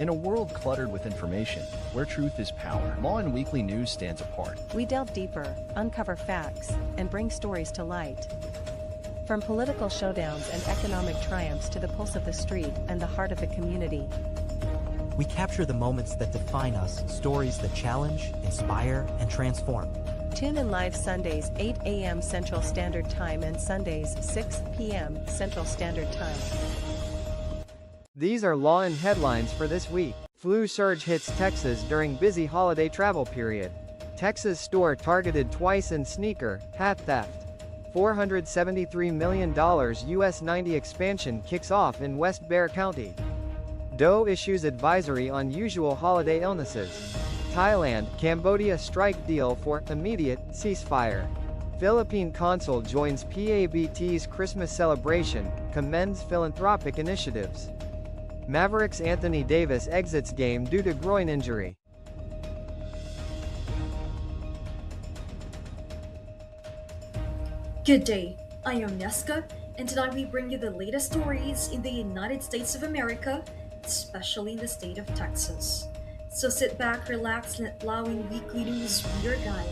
In a world cluttered with information, where truth is power, Lawin Weekly News stands apart. We delve deeper, uncover facts, and bring stories to light. From political showdowns and economic triumphs to the pulse of the street and the heart of the community. We capture the moments that define us, stories that challenge, inspire, and transform. Tune in live Sundays 8 a.m. Central Standard Time and Sundays 6 p.m. Central Standard Time. These are Lawin headlines for this week. Flu surge hits Texas during busy holiday travel period. Texas store targeted twice in sneaker, hat theft. $473 million US 90 expansion kicks off in West Bexar County. DOE issues advisory on usual holiday illnesses. Thailand, Cambodia strike deal for immediate ceasefire. Philippine consul joins PABT's Christmas celebration, commends philanthropic initiatives. Mavericks Anthony Davis exits game due to groin injury. Good day, I am Neska, and tonight we bring you the latest stories in the United States of America, especially in the state of Texas. So sit back, relax, and let Lawin Weekly News be your guide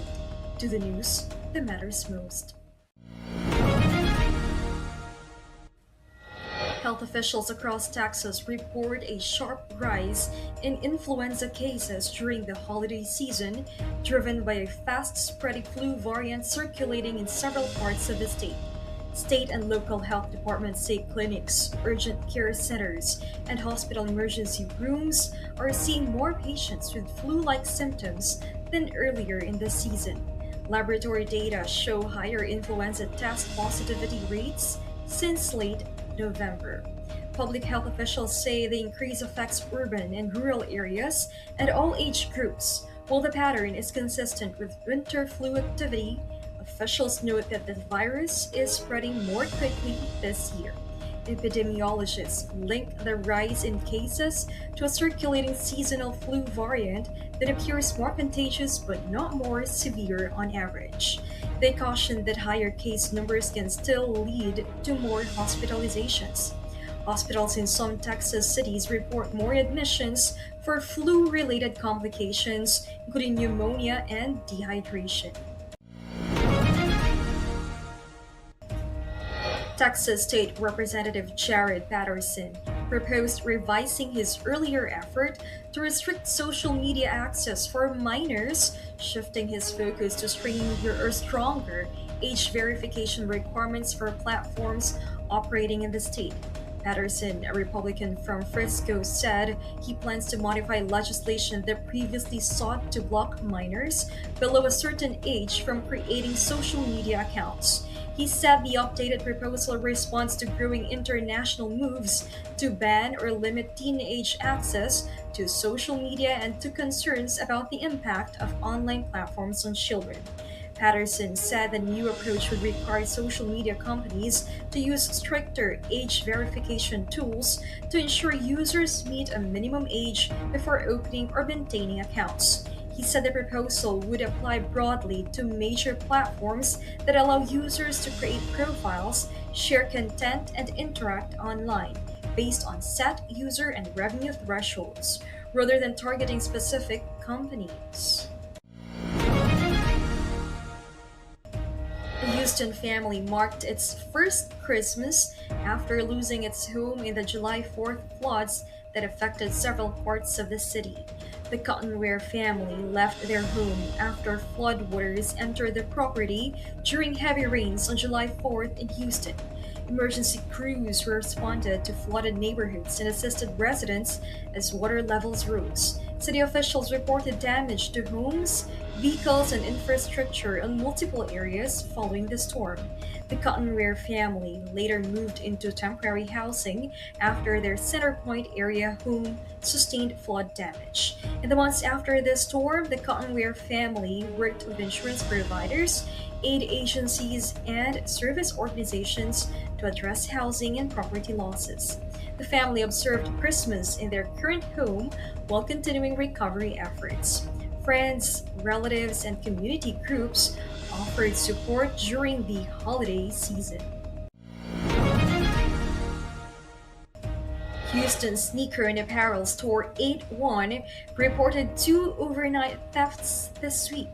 to the news that matters most. Health officials across Texas report a sharp rise in influenza cases during the holiday season, driven by a fast-spreading flu variant circulating in several parts of the state. State and local health departments say clinics, urgent care centers, and hospital emergency rooms are seeing more patients with flu-like symptoms than earlier in the season. Laboratory data show higher influenza test positivity rates since late November. Public health officials say the increase affects urban and rural areas and all age groups. While the pattern is consistent with winter flu activity, officials note that the virus is spreading more quickly this year. Epidemiologists link the rise in cases to a circulating seasonal flu variant that appears more contagious but not more severe on average. They caution that higher case numbers can still lead to more hospitalizations. Hospitals in some Texas cities report more admissions for flu-related complications, including pneumonia and dehydration. Texas State Representative Jared Patterson proposed revising his earlier effort to restrict social media access for minors, shifting his focus to stronger age verification requirements for platforms operating in the state. Patterson, a Republican from Frisco, said he plans to modify legislation that previously sought to block minors below a certain age from creating social media accounts. He said the updated proposal responds to growing international moves to ban or limit teenage access to social media and to concerns about the impact of online platforms on children. Patterson said the new approach would require social media companies to use stricter age verification tools to ensure users meet a minimum age before opening or maintaining accounts. He said the proposal would apply broadly to major platforms that allow users to create profiles, share content, and interact online based on set user and revenue thresholds, rather than targeting specific companies. The Houston family marked its first Christmas after losing its home in the July 4th floods that affected several parts of the city. The Cottonware family left their home after floodwaters entered the property during heavy rains on July 4th in Houston. Emergency crews responded to flooded neighborhoods and assisted residents as water levels rose. City officials reported damage to homes, vehicles, and infrastructure in multiple areas following the storm. The Cottonware family later moved into temporary housing after their Center Point area home sustained flood damage. In the months after the storm, the Cottonware family worked with insurance providers, aid agencies, and service organizations to address housing and property losses. The family observed Christmas in their current home while continuing recovery efforts. Friends, relatives, and community groups offered support during the holiday season. Houston sneaker and apparel store 8-1 reported 2 overnight thefts this week,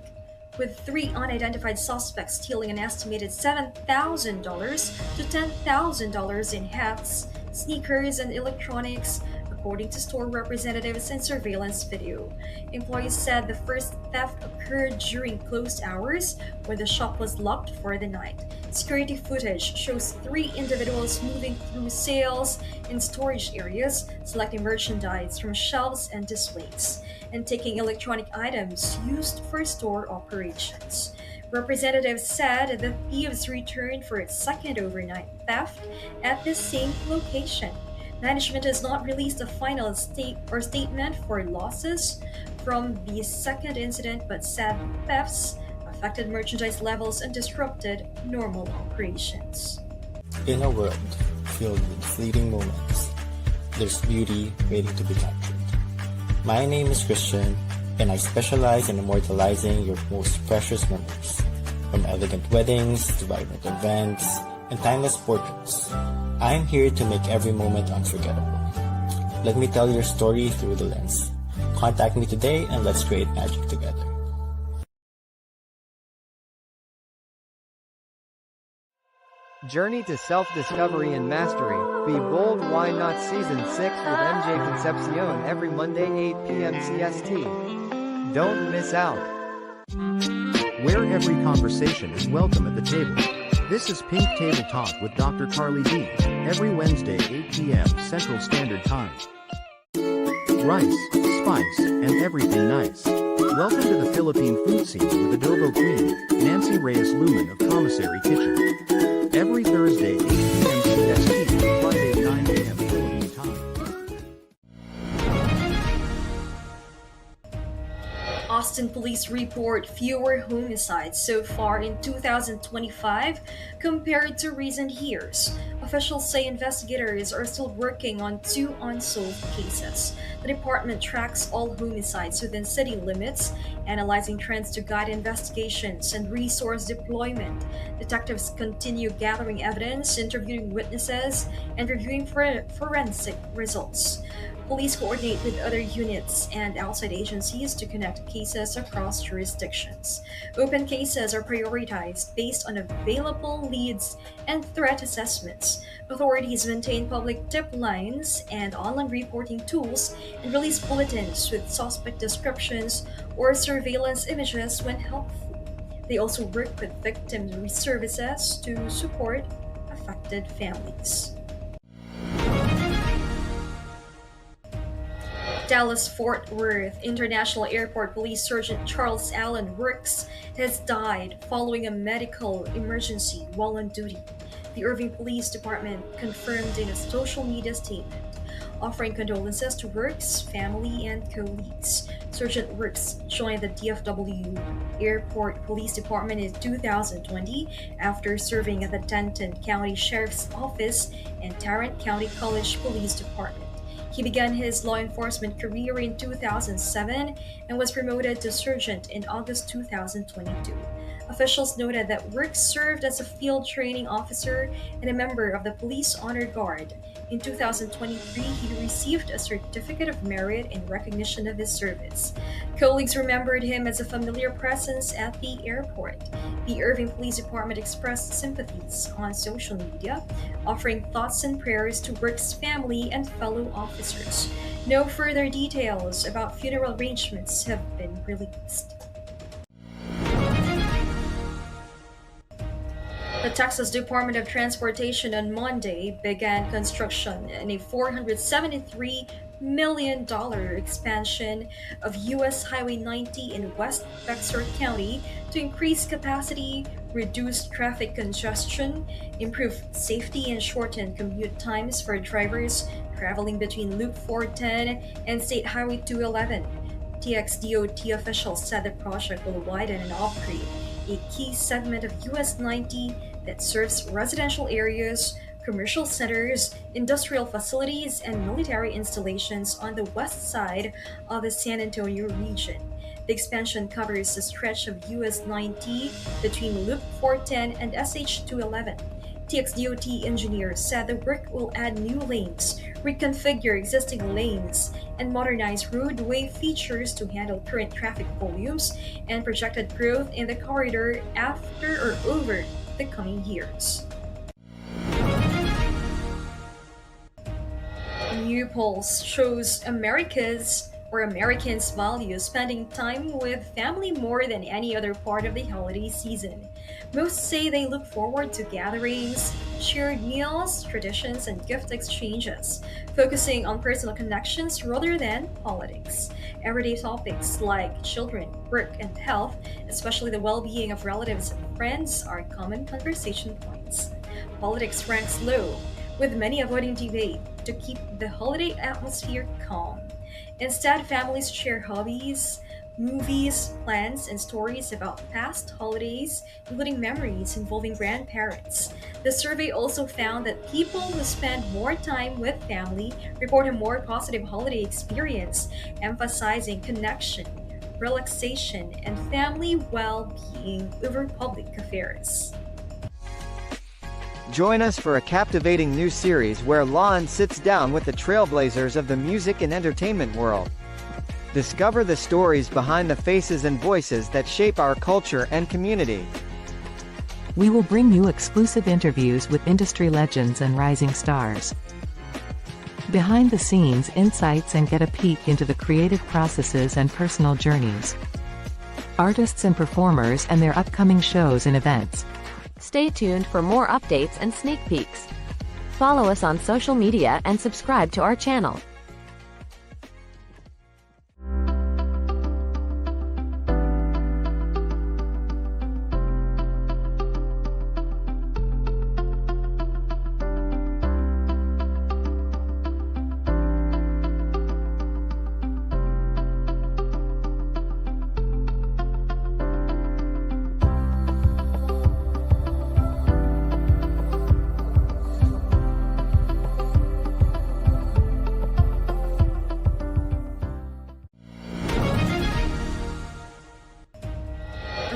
with 3 unidentified suspects stealing an estimated $7,000 to $10,000 in hats, sneakers, and electronics, according to store representatives and surveillance video. Employees said the first theft occurred during closed hours when the shop was locked for the night. Security footage shows 3 individuals moving through sales and storage areas, selecting merchandise from shelves and displays, and taking electronic items used for store operations. Representatives said the thieves returned for a second overnight theft at the same location. Management has not released a final statement for losses from the second incident, but said thefts affected merchandise levels and disrupted normal operations. In a world filled with fleeting moments, there's beauty waiting to be captured. My name is Christian, and I specialize in immortalizing your most precious memories. From elegant weddings to vibrant events and timeless portraits, I'm here to make every moment unforgettable. Let me tell your story through the lens. Contact me today and let's create magic together. Journey to self-discovery and mastery. Be bold, why not? Season 6 with MJ Concepcion every Monday 8 p.m. CST. Don't miss out. Where every conversation is welcome at the table. This is Pink Table Talk with Dr. Carly D. Every Wednesday 8 p.m. Central Standard Time. Rice, spice, and everything nice. Welcome to the Philippine food scene with adobo queen, Nancy Reyes Lumen of Commissary Kitchen. Every Thursday 8 p.m. CST, Friday 9 a.m. Philippine time. Austin police report fewer homicides so far in 2025 compared to recent years. Officials say investigators are still working on 2 unsolved cases. The department tracks all homicides within city limits, analyzing trends to guide investigations and resource deployment. Detectives continue gathering evidence, interviewing witnesses, and reviewing forensic results. Police coordinate with other units and outside agencies to connect cases across jurisdictions. Open cases are prioritized based on available leads and threat assessments. Authorities maintain public tip lines and online reporting tools and release bulletins with suspect descriptions or surveillance images when helpful. They also work with victim services to support affected families. Dallas-Fort Worth International Airport Police Sergeant Charles Allen Works has died following a medical emergency while on duty. The Irving Police Department confirmed in a social media statement, offering condolences to Works' family and colleagues. Sergeant Works joined the DFW Airport Police Department in 2020 after serving at the Denton County Sheriff's Office and Tarrant County College Police Department. He began his law enforcement career in 2007 and was promoted to sergeant in August 2022. Officials noted that Works served as a field training officer and a member of the Police Honor Guard. In 2023, he received a Certificate of Merit in recognition of his service. Colleagues remembered him as a familiar presence at the airport. The Irving Police Department expressed sympathies on social media, offering thoughts and prayers to Works' family and fellow officers. No further details about funeral arrangements have been released. The Texas Department of Transportation on Monday began construction in a $473 million expansion of U.S. Highway 90 in West Bexar County to increase capacity, reduce traffic congestion, improve safety, and shorten commute times for drivers traveling between Loop 410 and State Highway 211. TXDOT officials said the project will widen and upgrade a key segment of US 90 that serves residential areas, commercial centers, industrial facilities, and military installations on the west side of the San Antonio region. The expansion covers a stretch of US 90 between Loop 410 and SH 211. TXDOT engineers said the work will add new lanes, reconfigure existing lanes, and modernize roadway features to handle current traffic volumes and projected growth in the corridor after or over the coming years. A new poll shows Americans value spending time with family more than any other part of the holiday season. Most say they look forward to gatherings, shared meals, traditions, and gift exchanges, focusing on personal connections rather than politics. Everyday topics like children, work, and health, especially the well-being of relatives and friends, are common conversation points. Politics ranks low, with many avoiding debate to keep the holiday atmosphere calm. Instead, families share hobbies, movies, plans, and stories about past holidays, including memories involving grandparents. The survey also found that people who spend more time with family report a more positive holiday experience, emphasizing connection, relaxation, and family well-being over public affairs. Join us for a captivating new series where Lawin sits down with the trailblazers of the music and entertainment world. Discover the stories behind the faces and voices that shape our culture and community. We will bring you exclusive interviews with industry legends and rising stars. Behind the scenes insights and get a peek into the creative processes and personal journeys. Artists and performers and their upcoming shows and events. Stay tuned for more updates and sneak peeks. Follow us on social media and subscribe to our channel.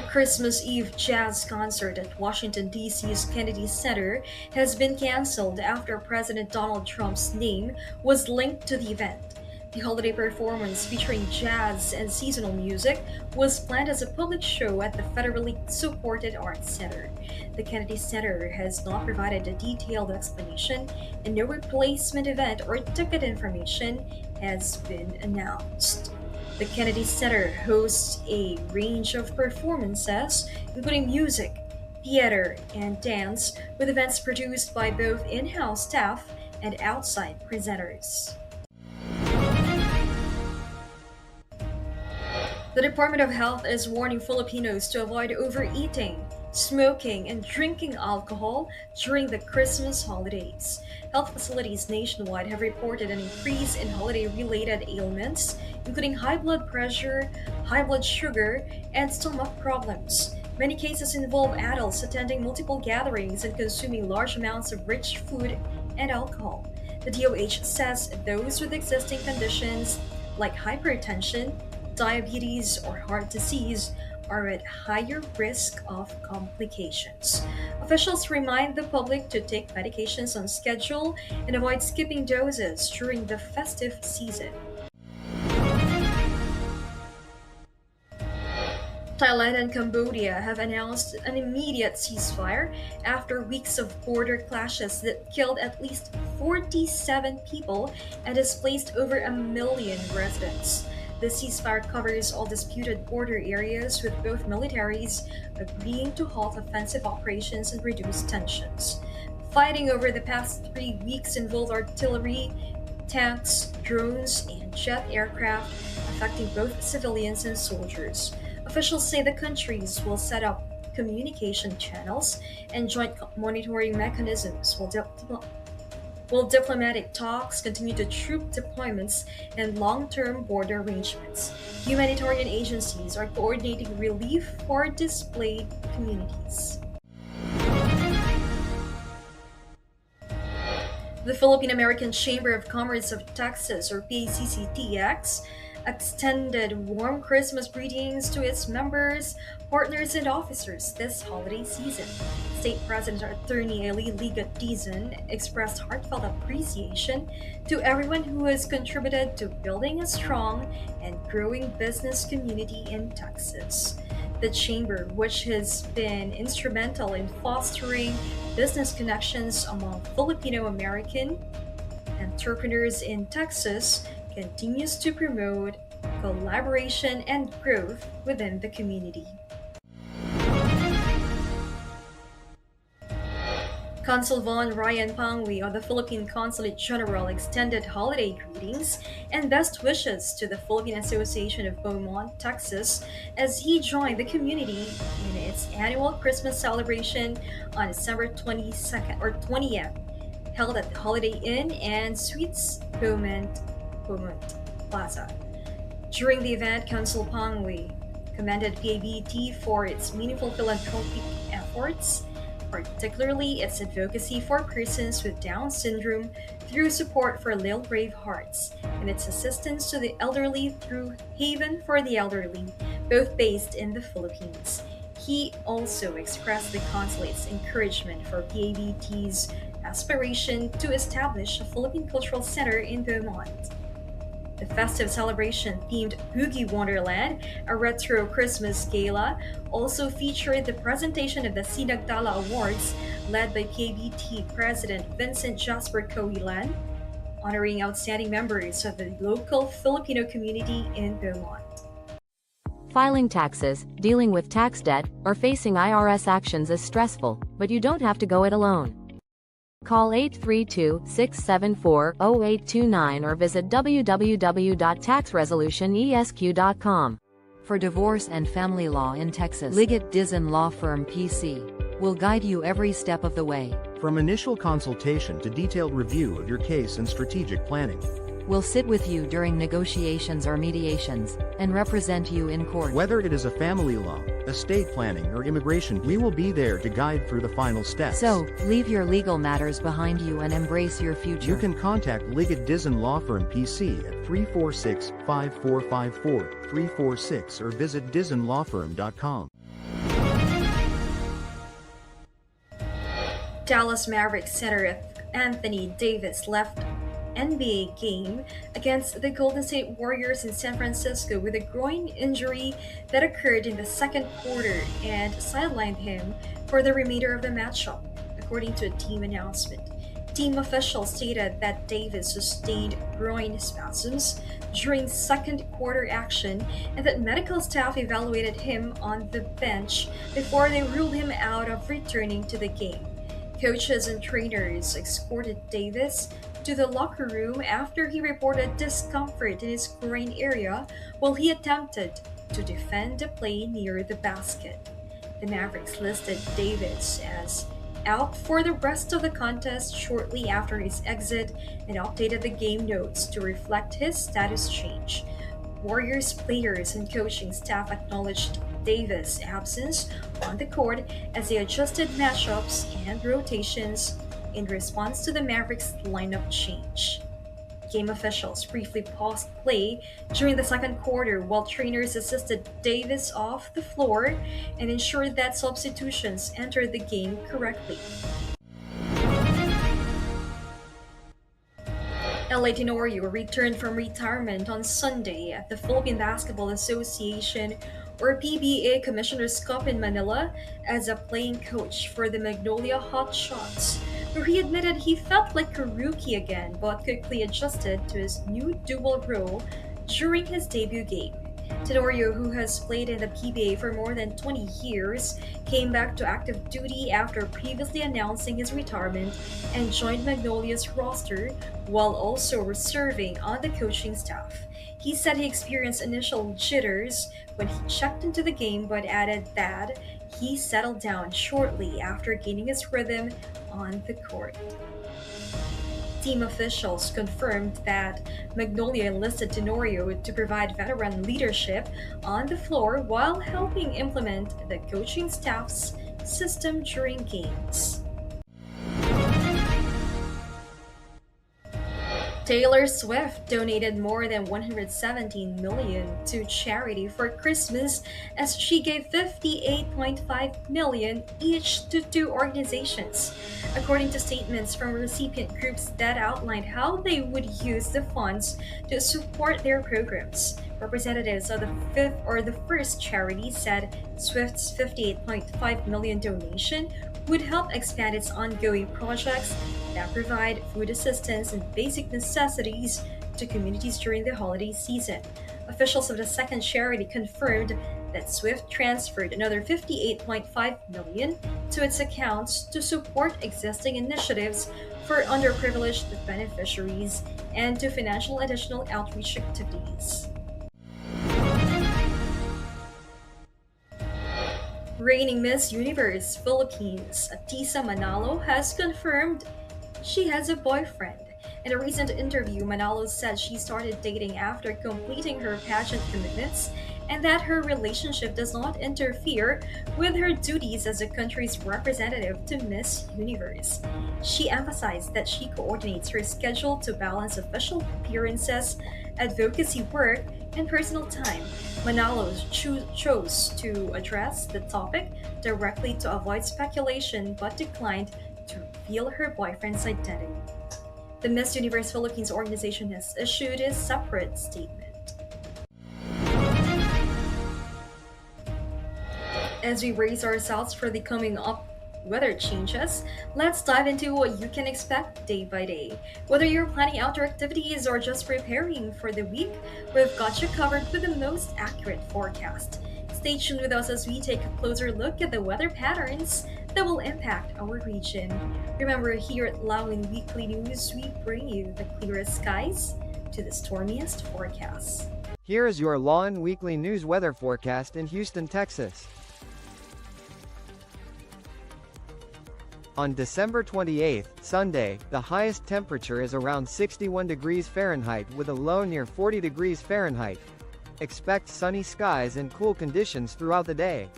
Christmas Eve jazz concert at Washington, D.C.'s Kennedy Center has been canceled after President Donald Trump's name was linked to the event. The holiday performance featuring jazz and seasonal music was planned as a public show at the federally supported Arts Center. The Kennedy Center has not provided a detailed explanation, and no replacement event or ticket information has been announced. The Kennedy Center hosts a range of performances, including music, theater, and dance, with events produced by both in-house staff and outside presenters. The Department of Health is warning Filipinos to avoid overeating, smoking, and drinking alcohol during the Christmas holidays. Health facilities nationwide have reported an increase in holiday-related ailments, including high blood pressure, high blood sugar, and stomach problems. Many cases involve adults attending multiple gatherings and consuming large amounts of rich food and alcohol. The DOH says those with existing conditions like hypertension, diabetes, or heart disease are at higher risk of complications. Officials remind the public to take medications on schedule and avoid skipping doses during the festive season. Thailand and Cambodia have announced an immediate ceasefire after weeks of border clashes that killed at least 47 people and displaced over 1 million residents. The ceasefire covers all disputed border areas, with both militaries agreeing to halt offensive operations and reduce tensions. Fighting over the past 3 weeks involved artillery, tanks, drones, and jet aircraft, affecting both civilians and soldiers. Officials say the countries will set up communication channels and joint monitoring mechanisms while diplomatic talks continue to troop deployments and long-term border arrangements. Humanitarian agencies are coordinating relief for displaced communities. The Philippine American Chamber of Commerce of Texas, or PACCTX, extended warm Christmas greetings to its members, partners, and officers this holiday season. State President Attorney Eileen Ligat Dizon expressed heartfelt appreciation to everyone who has contributed to building a strong and growing business community in Texas. The chamber, which has been instrumental in fostering business connections among Filipino American entrepreneurs in Texas, continues to promote collaboration and growth within the community. Consul Von Ryan Pangui of the Philippine Consulate General extended holiday greetings and best wishes to the Philippine Association of Beaumont, Texas, as he joined the community in its annual Christmas celebration on December 22nd or 20th, held at the Holiday Inn and Suites Beaumont Plaza. During the event, Consul Pangui commended PABT for its meaningful philanthropic efforts, particularly its advocacy for persons with Down syndrome through support for Little Brave Hearts and its assistance to the elderly through Haven for the Elderly, both based in the Philippines. He also expressed the consulate's encouragement for PABT's aspiration to establish a Philippine Cultural Center in Beaumont. The festive celebration themed Boogie Wonderland, a retro Christmas gala, also featured the presentation of the Sinagtala Awards led by PABT President Vincent Jasper Coilan, honoring outstanding members of the local Filipino community in Beaumont. Filing taxes, dealing with tax debt, or facing IRS actions is stressful, but you don't have to go it alone. Call 832-674-0829 or visit www.taxresolutionesq.com. For divorce and family law in Texas, Ligat Dizon Law Firm PC will guide you every step of the way. From initial consultation to detailed review of your case and strategic planning. We'll sit with you during negotiations or mediations, and represent you in court. Whether it is a family law, estate planning, or immigration, we will be there to guide through the final steps. So, leave your legal matters behind you and embrace your future. You can contact Ligat Dizon Law Firm PC at 346-5454-346 or visit DizonLawFirm.com. Dallas Mavericks center Anthony Davis left NBA game against the Golden State Warriors in San Francisco with a groin injury that occurred in the second quarter and sidelined him for the remainder of the matchup, according to a team announcement. Team officials stated that Davis sustained groin spasms during second quarter action and that medical staff evaluated him on the bench before they ruled him out of returning to the game. Coaches and trainers escorted Davis to the locker room after he reported discomfort in his groin area while he attempted to defend the play near the basket. The Mavericks listed Davis as out for the rest of the contest shortly after his exit and updated the game notes to reflect his status change. Warriors players and coaching staff acknowledged Davis' absence on the court as they adjusted matchups and rotations in response to the Mavericks lineup change. Game officials briefly paused play during the second quarter while trainers assisted Davis off the floor and ensured that substitutions entered the game correctly. LA Tenorio returned from retirement on Sunday at the Philippine Basketball Association or PBA Commissioner's Cup in Manila as a playing coach for the Magnolia Hotshots, where he admitted he felt like a rookie again but quickly adjusted to his new dual role during his debut game. Tenorio, who has played in the PBA for more than 20 years, came back to active duty after previously announcing his retirement and joined Magnolia's roster while also serving on the coaching staff. He said he experienced initial jitters when he checked into the game but added that he settled down shortly after gaining his rhythm on the court. Team officials confirmed that Magnolia enlisted Tenorio to provide veteran leadership on the floor while helping implement the coaching staff's system during games. Taylor Swift donated more than 117 million to charity for Christmas as she gave 58.5 million each to two organizations, according to statements from recipient groups that outlined how they would use the funds to support their programs. Representatives of the first charity said Swift's 58.5 million donation would help expand its ongoing projects that provide food assistance and basic necessities to communities during the holiday season. Officials of the second charity confirmed that Swift transferred another 58.5 million to its accounts to support existing initiatives for underprivileged beneficiaries and to financial additional outreach activities. Reigning Miss Universe Philippines, Atisa Manalo, has confirmed she has a boyfriend. In a recent interview, Manalo said she started dating after completing her pageant commitments and that her relationship does not interfere with her duties as the country's representative to Miss Universe. She emphasized that she coordinates her schedule to balance official appearances, advocacy work, and personal time. Manalo chose to address the topic directly to avoid speculation but declined to reveal her boyfriend's identity. The Miss Universe Philippines organization has issued a separate statement. As we brace ourselves for the coming up weather changes, let's dive into what you can expect day by day. Whether you're planning outdoor activities or just preparing for the week, we've got you covered with the most accurate forecast. Stay tuned with us as we take a closer look at the weather patterns that will impact our region. Remember, here at Lawin Weekly News, we bring you the clearest skies to the stormiest forecasts. Here is your Lawin Weekly News weather forecast in Houston, Texas. On December 28th, Sunday, the highest temperature is around 61 degrees Fahrenheit with a low near 40 degrees Fahrenheit. Expect sunny skies and cool conditions throughout the day.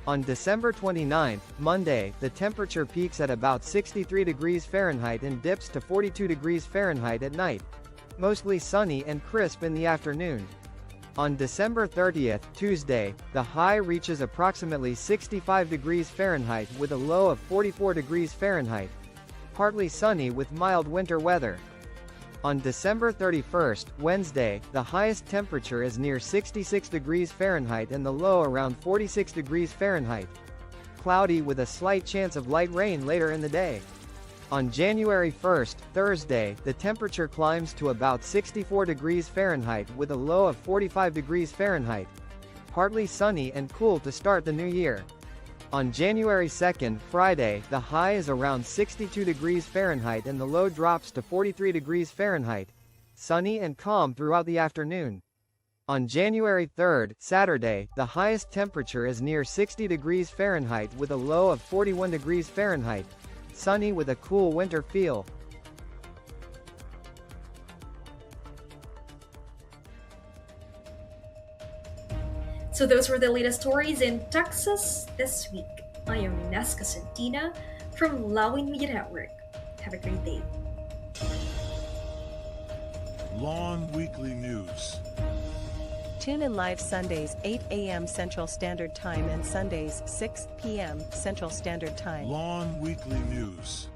On December 29th, Monday, the temperature peaks at about 63 degrees Fahrenheit and dips to 42 degrees Fahrenheit at night. Mostly sunny and crisp in the afternoon. On December 30th, Tuesday, the high reaches approximately 65 degrees Fahrenheit with a low of 44 degrees Fahrenheit. Partly sunny with mild winter weather. On December 31st, Wednesday, the highest temperature is near 66 degrees Fahrenheit and the low around 46 degrees Fahrenheit. Cloudy with a slight chance of light rain later in the day. On January 1st, Thursday, the temperature climbs to about 64 degrees Fahrenheit with a low of 45 degrees Fahrenheit. Partly sunny and cool to start the new year. On January 2nd, Friday, the high is around 62 degrees Fahrenheit and the low drops to 43 degrees Fahrenheit. Sunny and calm throughout the afternoon. On January 3rd, Saturday, the highest temperature is near 60 degrees Fahrenheit with a low of 41 degrees Fahrenheit. Sunny with a cool winter feel. So those were the latest stories in Texas this week. I am Nesca Santina from Lawin Media Network. Have a great day. Lawin Weekly News. Tune in live Sundays 8 a.m. Central Standard Time and Sundays 6 p.m. Central Standard Time. Lawin Weekly News.